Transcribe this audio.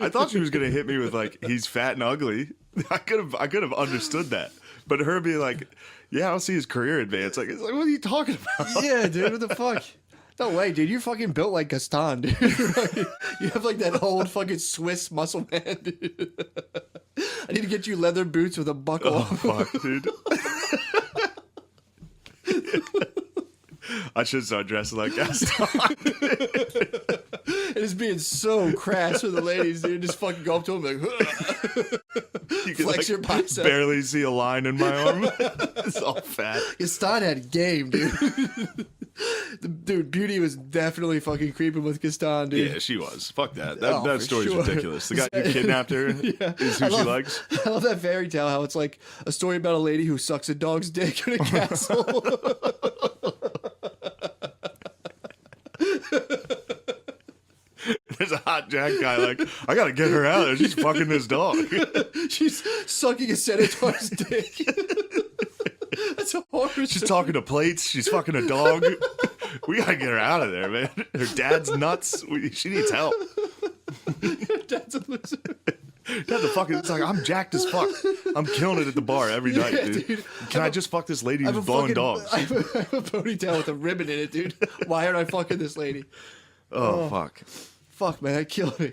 I thought she was gonna hit me with like, he's fat and ugly. I could have understood that, but her being like, yeah, I don't see his career advance. Like, it's like, what are you talking about? Yeah, dude, what the fuck? No way, dude. You're fucking built like Gaston, dude. You have like that old fucking Swiss muscle man, dude. I need to get you leather boots with a buckle. Oh fuck, dude. I should start dressing like Gaston. And just being so crass with the ladies, dude. Just fucking go up to them like, You can, flex like, your bicep. barely see a line in my arm. It's all fat. Gaston had game, dude. Dude, Beauty was definitely fucking creeping with Gaston, dude. Yeah, she was. Fuck that. Oh, That for story's sure. ridiculous. The guy who kidnapped her is who she likes. I love that fairy tale, how it's like a story about a lady who sucks a dog's dick in a castle. There's a hot Jack guy like, I gotta get her out of there. She's fucking this dog. She's sucking a senator's dick. That's a horror She's story. talking to plates. She's fucking a dog. We gotta get her out of there, man. Her dad's nuts. She needs help. Dad's a loser. Dad's a fucking. It's like, I'm jacked as fuck. I'm killing it at the bar every night, dude. dude. Can I just fuck this lady I have who's a blowing fucking- dogs? I have a ponytail with a ribbon in it, dude. Why aren't I fucking this lady? Oh, fuck. Fuck, man, that killed me.